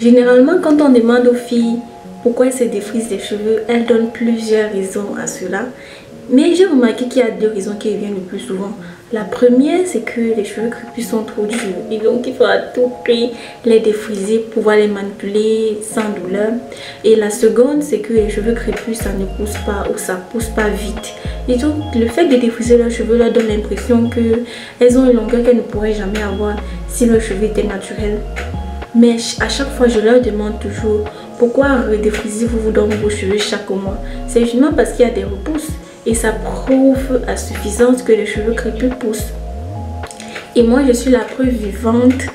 Généralement, quand on demande aux filles pourquoi elles se défrisent les cheveux, elles donnent plusieurs raisons à cela. Mais j'ai remarqué qu'il y a deux raisons qui reviennent le plus souvent. La première, c'est que les cheveux crépus sont trop durs et donc il faut à tout prix les défriser pour pouvoir les manipuler sans douleur. Et la seconde, c'est que les cheveux crépus, ça ne pousse pas ou ça pousse pas vite. Et donc le fait de défriser leurs cheveux leur donne l'impression qu'elles ont une longueur qu'elles ne pourraient jamais avoir si leurs cheveux étaient naturels. Mais à chaque fois, je leur demande toujours pourquoi redéfrisez-vous donc vos cheveux chaque mois. C'est justement parce qu'il y a des repousses. Et ça prouve à suffisance que les cheveux crépus poussent. Et moi, je suis la preuve vivante.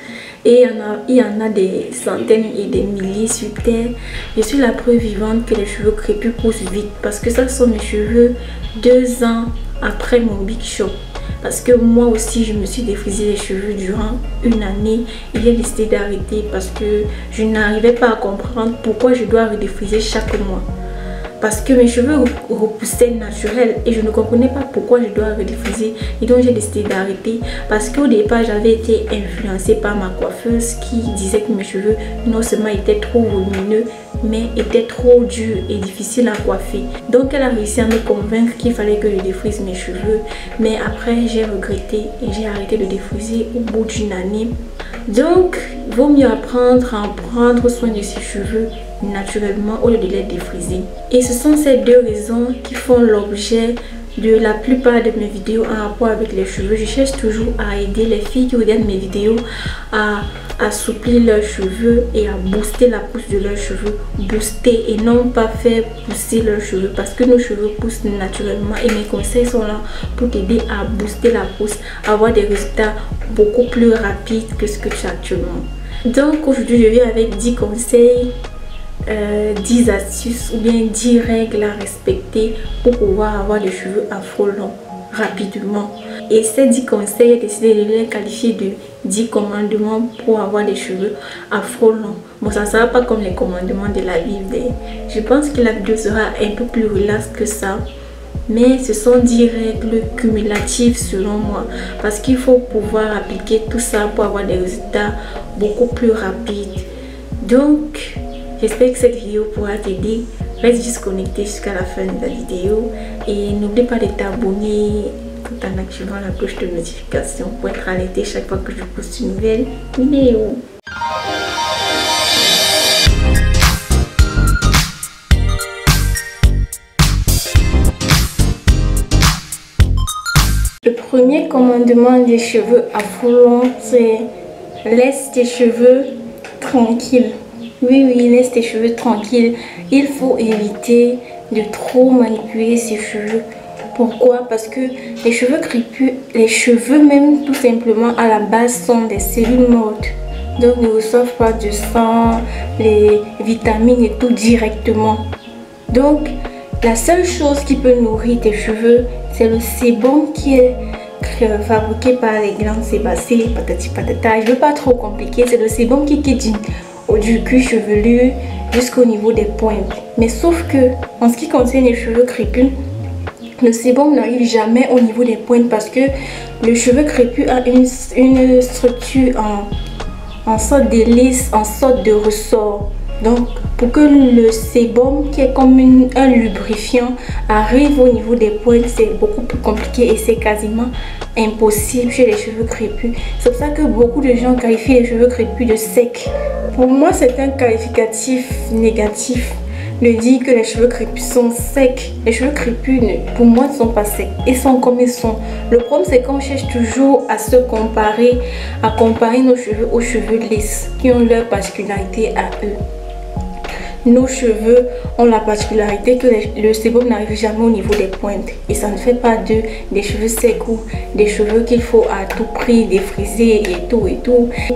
Et il y en a des centaines et des milliers sur terre. Je suis la preuve vivante que les cheveux crépus poussent vite. Parce que ça sont mes cheveux 2 ans après mon Big Show. Parce que moi aussi, je me suis défrisé les cheveux durant une année. Et j'ai décidé d'arrêter parce que je n'arrivais pas à comprendre pourquoi je dois redéfriser chaque mois. Parce que mes cheveux repoussaient naturels et je ne comprenais pas pourquoi je dois redéfriser. Et donc j'ai décidé d'arrêter parce qu'au départ j'avais été influencée par ma coiffeuse qui disait que mes cheveux non seulement étaient trop volumineux mais étaient trop durs et difficiles à coiffer. Donc elle a réussi à me convaincre qu'il fallait que je défrise mes cheveux. Mais après j'ai regretté et j'ai arrêté de défriser au bout d'une année. Donc il vaut mieux apprendre à en prendre soin de ses cheveux naturellement au lieu de les défriser. Et ce sont ces deux raisons qui font l'objet de la plupart de mes vidéos en rapport avec les cheveux. Je cherche toujours à aider les filles qui regardent mes vidéos à assouplir leurs cheveux et à booster la pousse de leurs cheveux. Booster et non pas faire pousser leurs cheveux parce que nos cheveux poussent naturellement et mes conseils sont là pour t'aider à booster la pousse, avoir des résultats beaucoup plus rapides que ce que tu as actuellement. Donc aujourd'hui je viens avec 10 conseils, 10 astuces ou bien 10 règles à respecter pour pouvoir avoir des cheveux afro longs rapidement. Et ces 10 conseils, j'ai décidé de les qualifier de 10 commandements pour avoir des cheveux afro longs. Bon, ça ne sera pas comme les commandements de la Bible. Je pense que la vidéo sera un peu plus relaxe que ça. Mais ce sont 10 règles cumulatives selon moi. Parce qu'il faut pouvoir appliquer tout ça pour avoir des résultats beaucoup plus rapides. Donc, j'espère que cette vidéo pourra t'aider. Reste juste connecté jusqu'à la fin de la vidéo. Et n'oublie pas de t'abonner tout en activant la cloche de notification pour être alerté chaque fois que je poste une nouvelle vidéo. Le premier commandement des cheveux afro longs, c'est laisse tes cheveux tranquilles. Oui, laisse tes cheveux tranquilles. Il faut éviter de trop manipuler ses cheveux. Pourquoi? Parce que les cheveux crépus, les cheveux même tout simplement à la base sont des cellules mortes. Donc ne reçoivent pas de sang, les vitamines et tout directement. Donc la seule chose qui peut nourrir tes cheveux, c'est le sébum qui est fabriqué par les glandes sébacées, patati patata. Je ne veux pas trop compliquer, c'est le sébum qui dit du cuir chevelu jusqu'au niveau des pointes. Mais sauf que en ce qui concerne les cheveux crépus, le sébum n'arrive jamais au niveau des pointes parce que le cheveu crépus a une structure en sorte d'hélice, en sorte de ressort. Donc pour que le sébum qui est comme un lubrifiant arrive au niveau des pointes, c'est beaucoup plus compliqué et c'est quasiment impossible chez les cheveux crépus. C'est pour ça que beaucoup de gens qualifient les cheveux crépus de secs. Pour moi, c'est un qualificatif négatif de dire que les cheveux crépus sont secs. Les cheveux crépus, pour moi, ne sont pas secs. Ils sont comme ils sont. Le problème, c'est qu'on cherche toujours à se comparer, à comparer nos cheveux aux cheveux lisses qui ont leur particularité à eux. Nos cheveux ont la particularité que le sébum n'arrive jamais au niveau des pointes. Et ça ne fait pas d'eux des cheveux secs ou des cheveux qu'il faut à tout prix défriser et tout.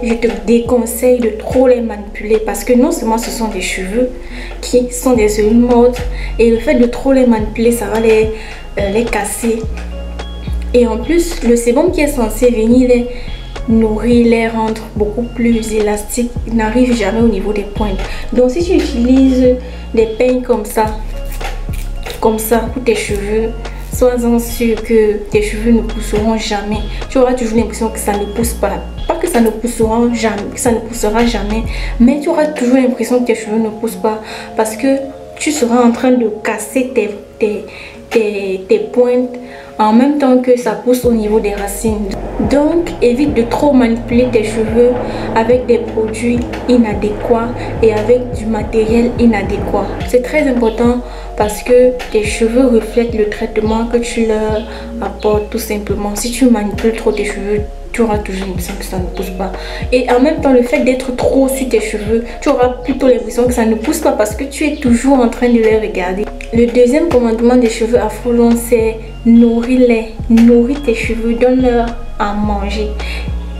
Je te déconseille de trop les manipuler parce que non seulement ce sont des cheveux qui sont des cellules mortes et le fait de trop les manipuler, ça va les casser. Et en plus, le sébum qui est censé venir les nourrir, les rendre beaucoup plus élastiques, n'arrive jamais au niveau des pointes. Donc si tu utilises des peignes comme ça pour tes cheveux, sois-en sûr que tes cheveux ne pousseront jamais. Tu auras toujours l'impression que ça ne pousse pas. Pas que ça ne poussera jamais, mais tu auras toujours l'impression que tes cheveux ne poussent pas parce que tu seras en train de casser tes pointes en même temps que ça pousse au niveau des racines. Donc évite de trop manipuler tes cheveux avec des produits inadéquats et avec du matériel inadéquat. C'est très important parce que tes cheveux reflètent le traitement que tu leur apportes tout simplement. Si tu manipules trop tes cheveux, tu auras toujours l'impression que ça ne pousse pas. Et en même temps, le fait d'être trop sur tes cheveux, tu auras plutôt l'impression que ça ne pousse pas parce que tu es toujours en train de les regarder. Le deuxième commandement des cheveux afro-longs, c'est nourris-les. Nourris tes cheveux, donne-leur à manger.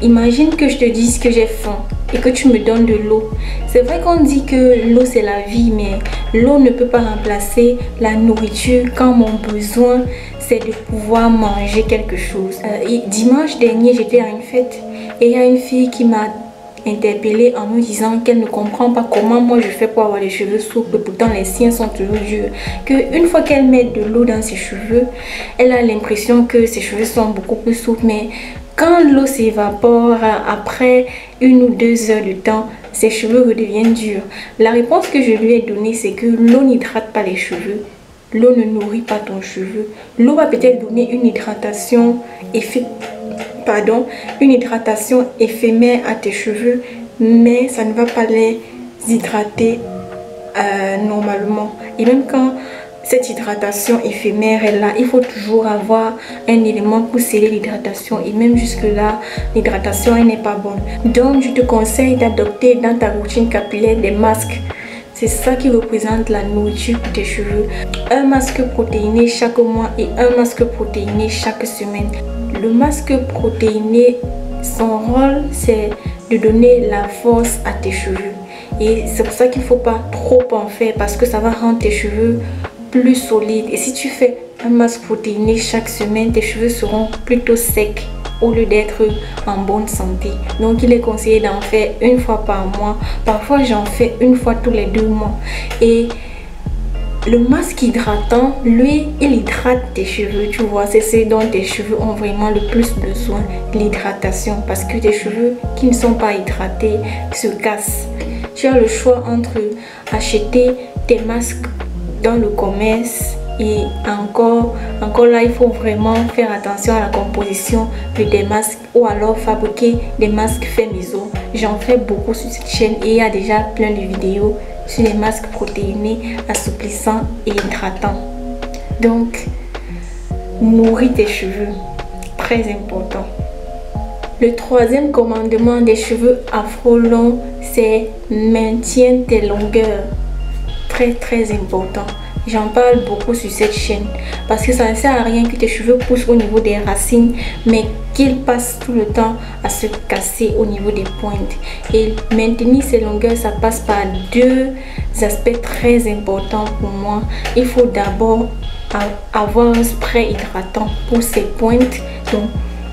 Imagine que je te dise que j'ai faim et que tu me donnes de l'eau. C'est vrai qu'on dit que l'eau c'est la vie, mais l'eau ne peut pas remplacer la nourriture quand mon besoin c'est de pouvoir manger quelque chose. Dimanche dernier, j'étais à une fête et il y a une fille qui m'a interpellée en me disant qu'elle ne comprend pas comment moi je fais pour avoir les cheveux souples, pourtant les siens sont toujours durs. Qu'une fois qu'elle met de l'eau dans ses cheveux, elle a l'impression que ses cheveux sont beaucoup plus souples, mais quand l'eau s'évapore après 1 ou 2 heures de temps, ses cheveux redeviennent durs. La réponse que je lui ai donnée, c'est que l'eau n'hydrate pas les cheveux. L'eau ne nourrit pas ton cheveu. L'eau va peut-être donner une hydratation éphémère à tes cheveux, mais ça ne va pas les hydrater normalement. Et même quand cette hydratation éphémère est là, il faut toujours avoir un élément pour sceller l'hydratation. Et même jusque là, l'hydratation n'est pas bonne. Donc je te conseille d'adopter dans ta routine capillaire des masques. C'est ça qui représente la nourriture pour tes cheveux. Un masque protéiné chaque mois et un masque protéiné chaque semaine. Le masque protéiné, son rôle, c'est de donner la force à tes cheveux. Et c'est pour ça qu'il ne faut pas trop en faire parce que ça va rendre tes cheveux plus solides. Et si tu fais un masque protéiné chaque semaine, tes cheveux seront plutôt secs au lieu d'être en bonne santé. Donc il est conseillé d'en faire 1 fois par mois. Parfois j'en fais 1 fois tous les 2 mois. Et le masque hydratant, lui, il hydrate tes cheveux, tu vois. C'est ce dont tes cheveux ont vraiment le plus besoin, l'hydratation. Parce que tes cheveux qui ne sont pas hydratés se cassent. Tu as le choix entre acheter tes masques dans le commerce et encore là, il faut vraiment faire attention à la composition de tes masques ou alors fabriquer des masques faits maison. J'en fais beaucoup sur cette chaîne et il y a déjà plein de vidéos sur les masques protéinés, assouplissants et hydratants. Donc, nourris tes cheveux, très important. Le troisième commandement des cheveux afro-longs, c'est maintiens tes longueurs. Très important. J'en parle beaucoup sur cette chaîne parce que ça ne sert à rien que tes cheveux poussent au niveau des racines, mais qu'ils passent tout le temps à se casser au niveau des pointes. Et maintenir ces longueurs, ça passe par 2 aspects très importants pour moi. Il faut d'abord avoir un spray hydratant pour ces pointes, donc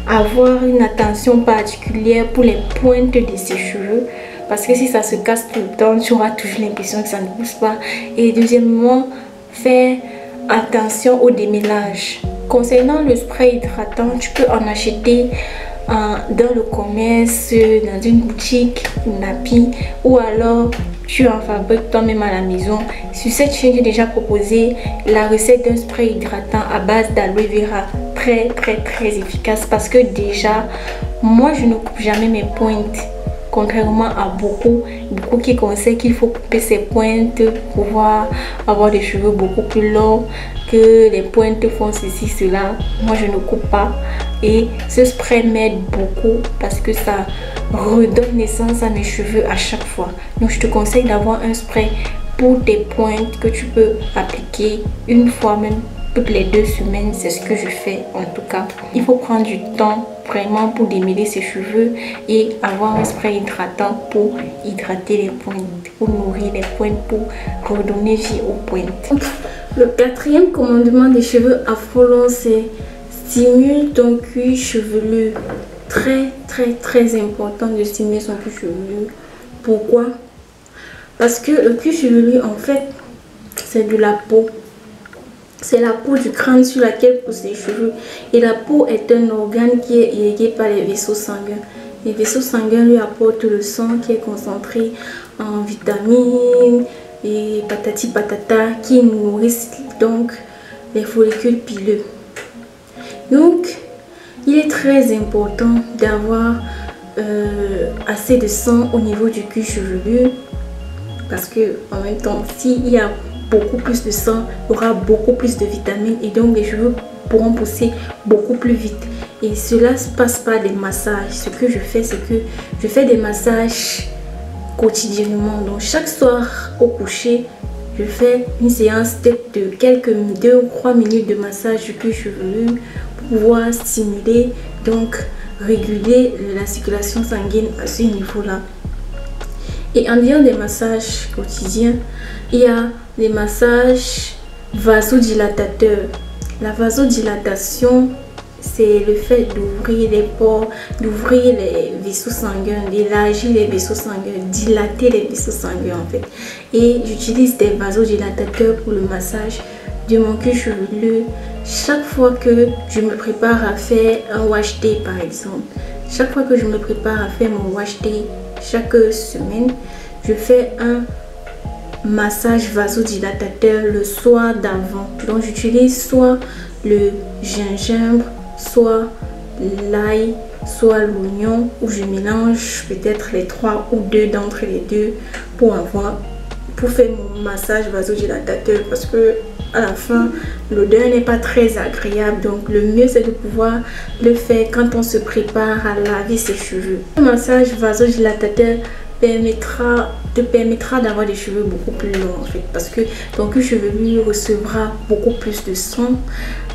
avoir une attention particulière pour les pointes de ses cheveux. Parce que si ça se casse tout le temps, tu auras toujours l'impression que ça ne pousse pas. Et deuxièmement, faire attention au démêlage. Concernant le spray hydratant, tu peux en acheter dans le commerce, dans une boutique, une Napi, ou alors tu en fabriques toi-même à la maison. Sur cette chaîne, j'ai déjà proposé la recette d'un spray hydratant à base d'aloe vera. Très efficace parce que déjà, moi je ne coupe jamais mes pointes. Contrairement à beaucoup qui conseillent qu'il faut couper ses pointes pour pouvoir avoir des cheveux beaucoup plus longs, que les pointes font ceci, cela. Moi, je ne coupe pas. Et ce spray m'aide beaucoup parce que ça redonne naissance à mes cheveux à chaque fois. Donc, je te conseille d'avoir un spray pour tes pointes que tu peux appliquer 1 fois même toutes les 2 semaines. C'est ce que je fais en tout cas. Il faut prendre du temps vraiment pour démêler ses cheveux et avoir un spray hydratant pour hydrater les pointes, pour nourrir les pointes, pour redonner vie aux pointes. Le 4e commandement des cheveux afro-longs, c'est stimule ton cuir chevelu. Très important de stimuler son cuir chevelu. Pourquoi? Parce que le cuir chevelu, en fait, c'est de la peau. C'est la peau du crâne sur laquelle poussent les cheveux. Et la peau est un organe qui est irrigué par les vaisseaux sanguins. Les vaisseaux sanguins lui apportent le sang qui est concentré en vitamines et patati patata qui nourrissent donc les follicules pileux. Donc, il est très important d'avoir assez de sang au niveau du cuir chevelu parce que en même temps, s'il y a beaucoup plus de sang, il y aura beaucoup plus de vitamines et donc les cheveux pourront pousser beaucoup plus vite. Et cela se passe par des massages. Ce que je fais, c'est que je fais des massages quotidiennement. Donc chaque soir au coucher, je fais une séance de quelques 2 ou 3 minutes de massage du cuir chevelu pour pouvoir stimuler, donc réguler la circulation sanguine à ce niveau-là. Et en disant des massages quotidiens, il y a les massages vasodilatateurs. La vasodilatation, c'est le fait d'ouvrir les pores, d'ouvrir les vaisseaux sanguins, d'élargir les vaisseaux sanguins, dilater les vaisseaux sanguins en fait. Et j'utilise des vasodilatateurs pour le massage de mon cuir chevelu chaque fois que je me prépare à faire un wash day par exemple. Chaque fois que je me prépare à faire mon wash day chaque semaine, je fais un massage vasodilatateur le soir d'avant. Donc j'utilise soit le gingembre, soit l'ail, soit l'oignon, où je mélange peut-être les 3 ou 2 d'entre les deux pour faire mon massage vasodilatateur parce que à la fin l'odeur n'est pas très agréable. Donc le mieux c'est de pouvoir le faire quand on se prépare à laver ses cheveux. Le massage vasodilatateur te permettra d'avoir des cheveux beaucoup plus longs en fait, parce que ton cuir chevelu recevra beaucoup plus de sang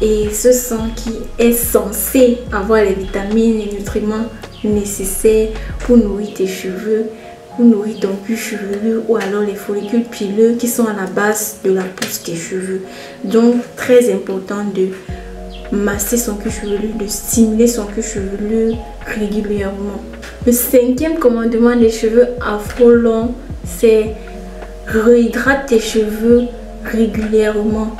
et ce sang qui est censé avoir les vitamines et nutriments nécessaires pour nourrir tes cheveux, pour nourrir ton cuir chevelu ou alors les follicules pileux qui sont à la base de la pousse des cheveux. Donc très important de masser son cuir chevelu, de stimuler son cuir chevelu régulièrement. Le 5e commandement des cheveux afro longs, c'est réhydrate tes cheveux régulièrement.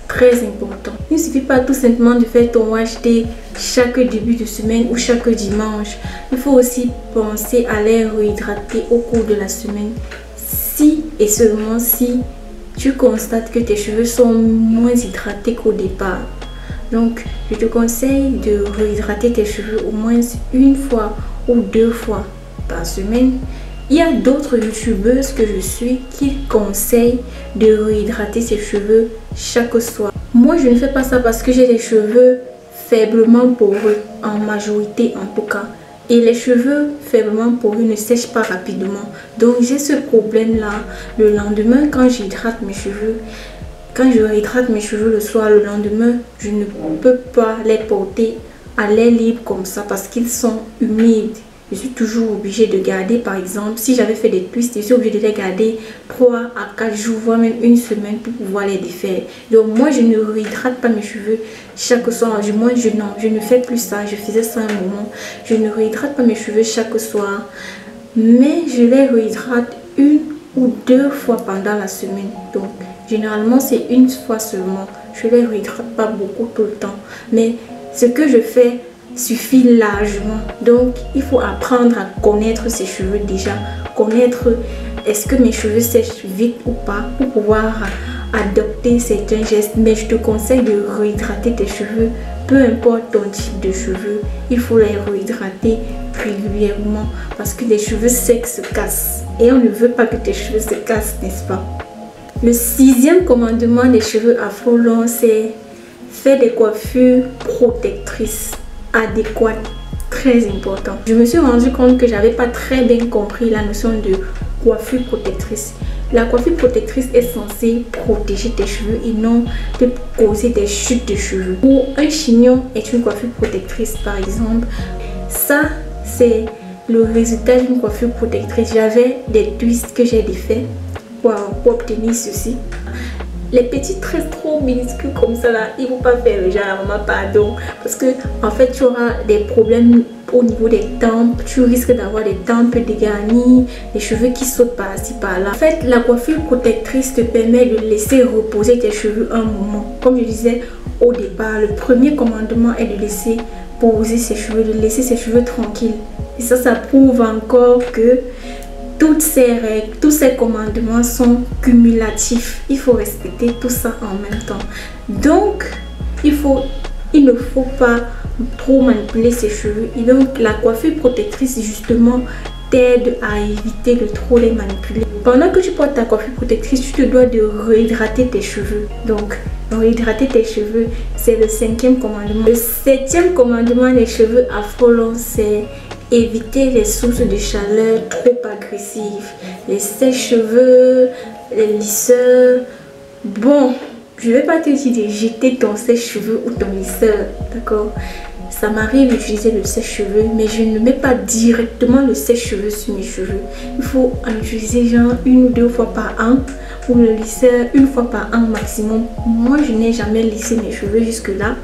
Très important. Il ne suffit pas tout simplement de faire ton wash day chaque début de semaine ou chaque dimanche. Il faut aussi penser à les réhydrater au cours de la semaine. Si et seulement si tu constates que tes cheveux sont moins hydratés qu'au départ. Donc, je te conseille de réhydrater tes cheveux au moins 1 fois ou 2 fois par semaine. Il y a d'autres youtubeuses que je suis qui conseillent de réhydrater ses cheveux chaque soir. Moi, je ne fais pas ça parce que j'ai des cheveux faiblement poreux, en majorité en tout cas. Et les cheveux faiblement poreux ne sèchent pas rapidement. Donc, j'ai ce problème-là. Le lendemain, quand j'hydrate mes cheveux, quand je réhydrate mes cheveux le soir, le lendemain, je ne peux pas les porter à l'air libre comme ça parce qu'ils sont humides. Je suis toujours obligée de garder, par exemple, si j'avais fait des twists, je suis obligée de les garder 3 à 4 jours, voire même 1 semaine pour pouvoir les défaire. Donc moi, je ne réhydrate pas mes cheveux chaque soir. Du moins, je ne fais plus ça. Je faisais ça un moment. Je ne réhydrate pas mes cheveux chaque soir. Mais je les réhydrate 1 ou 2 fois pendant la semaine. Donc, généralement, c'est 1 fois seulement. Je les réhydrate pas beaucoup tout le temps. Mais ce que je fais suffit largement. Donc il faut apprendre à connaître ses cheveux déjà, connaître est-ce que mes cheveux sèchent vite ou pas pour pouvoir adopter certains gestes. Mais je te conseille de réhydrater tes cheveux, peu importe ton type de cheveux, il faut les réhydrater régulièrement parce que les cheveux secs se cassent et on ne veut pas que tes cheveux se cassent, n'est-ce pas? Le 6e commandement des cheveux afro longs, c'est faire des coiffures protectrices adéquate, très important. Je me suis rendu compte que j'avais pas très bien compris la notion de coiffure protectrice. La coiffure protectrice est censée protéger tes cheveux et non te causer des chutes de cheveux. Ou un chignon est une coiffure protectrice par exemple. Ça, c'est le résultat d'une coiffure protectrice. J'avais des twists que j'ai défaits pour obtenir ceci. Les petites tresses trop minuscules comme ça là, il ne faut pas faire le genre à maman pardon parce que en fait tu auras des problèmes au niveau des tempes, tu risques d'avoir des tempes dégarnies, des cheveux qui sautent par-ci par-là. En fait, la coiffure protectrice te permet de laisser reposer tes cheveux un moment. Comme je disais au départ, le premier commandement est de laisser poser ses cheveux, de laisser ses cheveux tranquilles. Et ça prouve encore que toutes ces règles, tous ces commandements sont cumulatifs. Il faut respecter tout ça en même temps. Donc, il ne faut pas trop manipuler ses cheveux. Et donc, la coiffure protectrice, justement, t'aide à éviter de trop les manipuler. Pendant que tu portes ta coiffure protectrice, tu te dois de réhydrater tes cheveux. Donc, réhydrater tes cheveux, c'est le 5e commandement. Le 7e commandement des cheveux afro-longs, c'est éviter les sources de chaleur trop agressives, les sèche-cheveux, les lisseurs. Bon, je ne vais pas te dire de jeter ton sèche-cheveux ou ton lisseur, d'accord? Ça m'arrive d'utiliser le sèche-cheveux, mais je ne mets pas directement le sèche-cheveux sur mes cheveux. Il faut en utiliser genre 1 ou 2 fois par an, ou le lisseur 1 fois par an maximum. Moi, je n'ai jamais lissé mes cheveux jusque-là.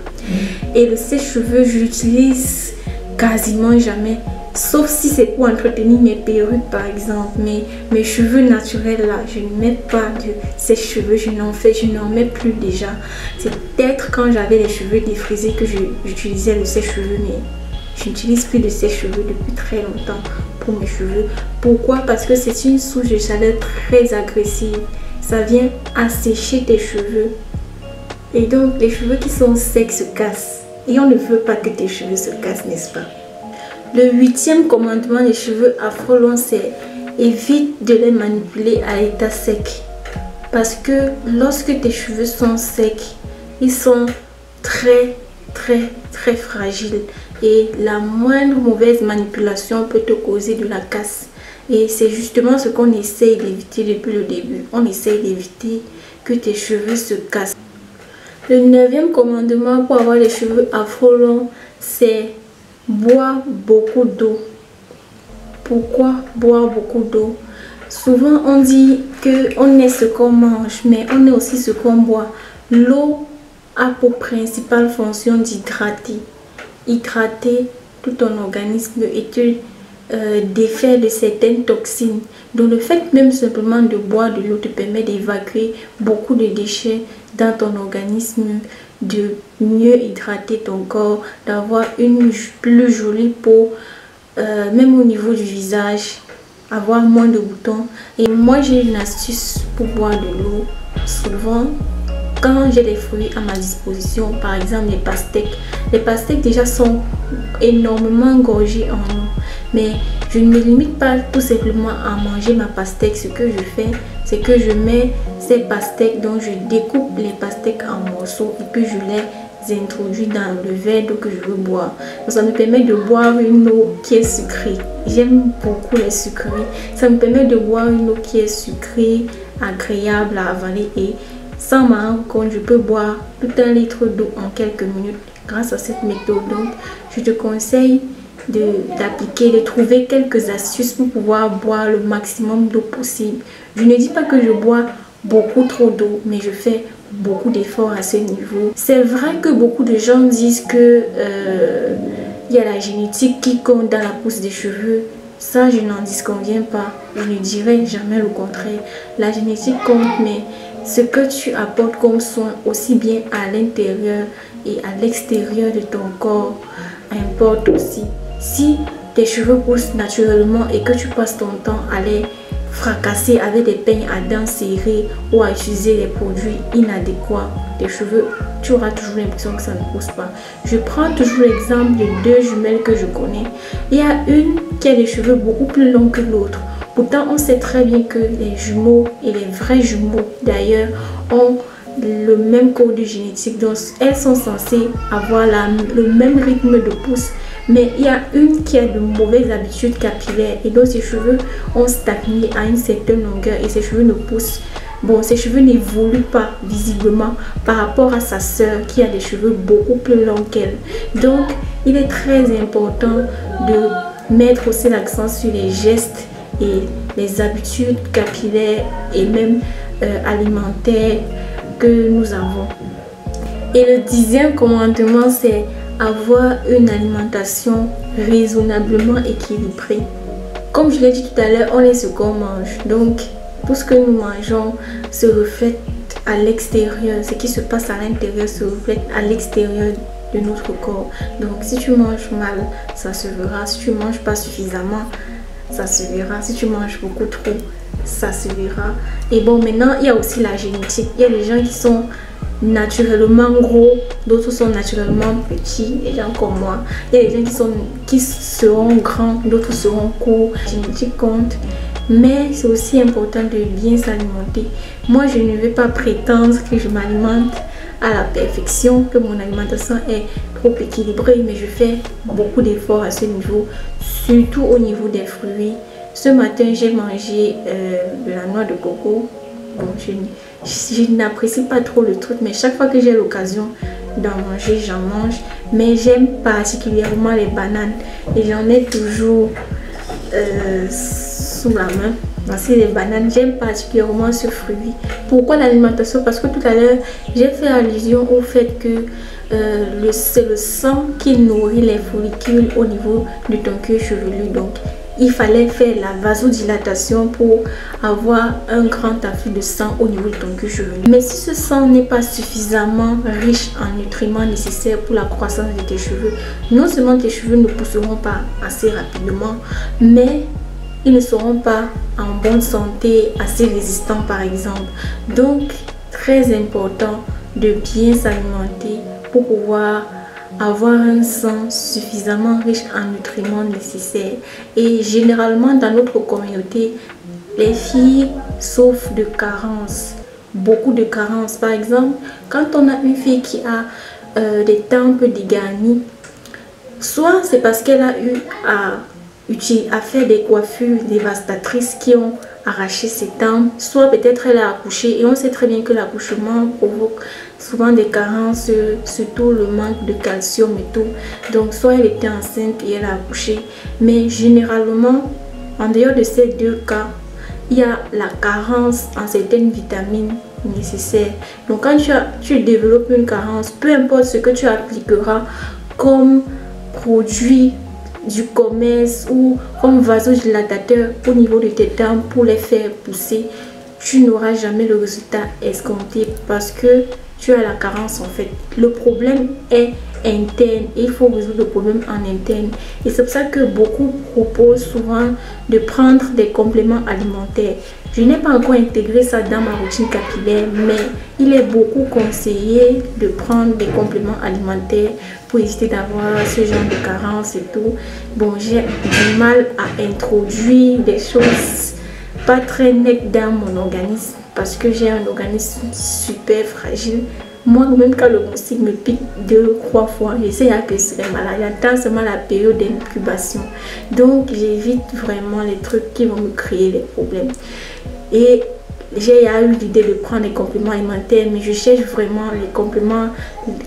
Et le sèche-cheveux, je l'utilise quasiment jamais. Sauf si c'est pour entretenir mes perruques par exemple. Mais mes cheveux naturels là, je ne mets pas de sèche-cheveux, je n'en mets plus déjà. C'est peut-être quand j'avais les cheveux défrisés que j'utilisais le sèche-cheveux, mais je n'utilise plus de sèche-cheveux depuis très longtemps pour mes cheveux. Pourquoi? Parce que c'est une source de chaleur très agressive. Ça vient assécher tes cheveux. Et donc les cheveux qui sont secs se cassent. Et on ne veut pas que tes cheveux se cassent, n'est-ce pas? Le 8e commandement des cheveux afro-longs, c'est évite de les manipuler à l'état sec. Parce que lorsque tes cheveux sont secs, ils sont très fragiles. Et la moindre mauvaise manipulation peut te causer de la casse. Et c'est justement ce qu'on essaye d'éviter depuis le début. On essaye d'éviter que tes cheveux se cassent. Le 9e commandement pour avoir les cheveux afro-longs, c'est boire beaucoup d'eau. Pourquoi boire beaucoup d'eau? Souvent on dit qu'on est ce qu'on mange, mais on est aussi ce qu'on boit. L'eau a pour principale fonction d'hydrater. Hydrater tout ton organisme et te défaire de certaines toxines. Donc le fait même simplement de boire de l'eau te permet d'évacuer beaucoup de déchets dans ton organisme, de mieux hydrater ton corps, d'avoir une plus jolie peau, même au niveau du visage, avoir moins de boutons. Et moi j'ai une astuce pour boire de l'eau. Souvent quand j'ai des fruits à ma disposition, par exemple les pastèques déjà sont énormément gorgées en eau, mais je ne me limite pas tout simplement à manger ma pastèque. Ce que je fais, c'est que je mets ces pastèques, donc je découpe les pastèques en morceaux et puis je les introduis dans le verre d'eau que je veux boire. Donc ça me permet de boire une eau qui est sucrée. J'aime beaucoup les sucreries. Ça me permet de boire une eau qui est sucrée, agréable à avaler, et sans m'en rendre compte, je peux boire tout 1 litre d'eau en quelques minutes grâce à cette méthode. Donc je te conseille d'appliquer, de trouver quelques astuces pour pouvoir boire le maximum d'eau possible. Je ne dis pas que je bois beaucoup trop d'eau, mais je fais beaucoup d'efforts à ce niveau. C'est vrai que beaucoup de gens disent que il y a la génétique qui compte dans la pousse des cheveux. Ça, je n'en disconviens pas. Je ne dirais jamais le contraire. La génétique compte, mais ce que tu apportes comme soin, aussi bien à l'intérieur et à l'extérieur de ton corps, importe aussi. Si tes cheveux poussent naturellement et que tu passes ton temps à les fracasser avec des peignes à dents serrées ou à utiliser des produits inadéquats, tes cheveux, tu auras toujours l'impression que ça ne pousse pas. Je prends toujours l'exemple de 2 jumelles que je connais. Il y a une qui a les cheveux beaucoup plus longs que l'autre. Pourtant, on sait très bien que les jumeaux et les vrais jumeaux d'ailleurs ont le même code génétique. Donc, elles sont censées avoir le même rythme de pousse. Mais il y a une qui a de mauvaises habitudes capillaires et donc ses cheveux ont stagné à une certaine longueur et ses cheveux ne poussent. Bon, ses cheveux n'évoluent pas visiblement par rapport à sa sœur qui a des cheveux beaucoup plus longs qu'elle. Donc, il est très important de mettre aussi l'accent sur les gestes et les habitudes capillaires et même alimentaires que nous avons. Et le 10e commandement, c'est avoir une alimentation raisonnablement équilibrée. Comme je l'ai dit tout à l'heure, on est ce qu'on mange. Donc, tout ce que nous mangeons se reflète à l'extérieur. Ce qui se passe à l'intérieur se reflète à l'extérieur de notre corps. Donc, si tu manges mal, ça se verra. Si tu manges pas suffisamment, ça se verra. Si tu manges beaucoup trop, ça se verra. Et bon, maintenant, il y a aussi la génétique. Il y a des gens qui sont naturellement gros, d'autres sont naturellement petits, des gens comme moi. Il y a des gens qui seront grands, d'autres seront courts. La génétique compte. Mais c'est aussi important de bien s'alimenter. Moi, je ne vais pas prétendre que je m'alimente à la perfection, que mon alimentation est trop équilibrée, mais je fais beaucoup d'efforts à ce niveau, surtout au niveau des fruits. Ce matin, j'ai mangé de la noix de coco. Bon, je n'apprécie pas trop le truc, mais chaque fois que j'ai l'occasion d'en manger, j'en mange. Mais j'aime particulièrement les bananes et j'en ai toujours sous la main. Voici les bananes, j'aime particulièrement ce fruit. Pourquoi l'alimentation? Parce que tout à l'heure, j'ai fait allusion au fait que c'est le sang qui nourrit les follicules au niveau de ton cuir chevelu. Donc, il fallait faire la vasodilatation pour avoir un grand afflux de sang au niveau de ton cuir chevelu. Mais si ce sang n'est pas suffisamment riche en nutriments nécessaires pour la croissance de tes cheveux, non seulement tes cheveux ne pousseront pas assez rapidement, mais ils ne seront pas en bonne santé, assez résistants par exemple. Donc, très important de bien s'alimenter pour pouvoir avoir un sang suffisamment riche en nutriments nécessaires. Et généralement dans notre communauté, les filles souffrent de carences, beaucoup de carences. Par exemple, quand on a une fille qui a des tempes dégarnies, soit c'est parce qu'elle a eu à faire des coiffures dévastatrices qui ont arraché ses tempes, soit peut-être elle a accouché et on sait très bien que l'accouchement provoque souvent des carences, surtout le manque de calcium et tout. Donc soit elle était enceinte et elle a accouché, mais généralement en dehors de ces deux cas, il y a la carence en certaines vitamines nécessaires. Donc quand tu développes une carence, peu importe ce que tu appliqueras comme produit du commerce ou comme vasodilatateur au niveau de tes dents pour les faire pousser, tu n'auras jamais le résultat escompté parce que tu as la carence en fait. Le problème est interne et il faut résoudre le problème en interne. Et c'est pour ça que beaucoup proposent souvent de prendre des compléments alimentaires. Je n'ai pas encore intégré ça dans ma routine capillaire, mais il est beaucoup conseillé de prendre des compléments alimentaires pour éviter d'avoir ce genre de carence et tout. Bon, j'ai du mal à introduire des choses pas très nettes dans mon organisme parce que j'ai un organisme super fragile. Moi, même quand le moustique me pique 2 ou 3 fois, j'essaie que je serai malade. J'attends seulement la période d'incubation. Donc, j'évite vraiment les trucs qui vont me créer des problèmes. Et j'ai eu l'idée de prendre des compléments alimentaires, mais je cherche vraiment les compléments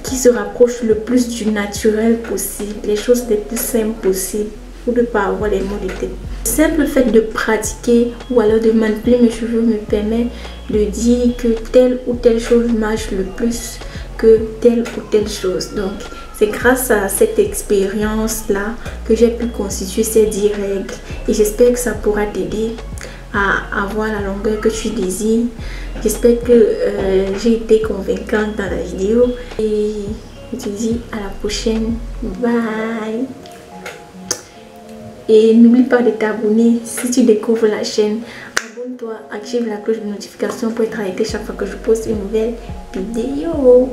qui se rapprochent le plus du naturel possible, les choses les plus simples possibles pour ne pas avoir les maux de tête. Le simple fait de pratiquer ou alors de manipuler mes cheveux me permet de dire que telle ou telle chose marche le plus que telle ou telle chose. Donc, c'est grâce à cette expérience-là que j'ai pu constituer ces 10 règles et j'espère que ça pourra t'aider à avoir la longueur que tu désires. J'espère que j'ai été convaincante dans la vidéo et je te dis à la prochaine. Bye! Et n'oublie pas de t'abonner si tu découvres la chaîne. Abonne-toi, active la cloche de notification pour être alerté chaque fois que je poste une nouvelle vidéo.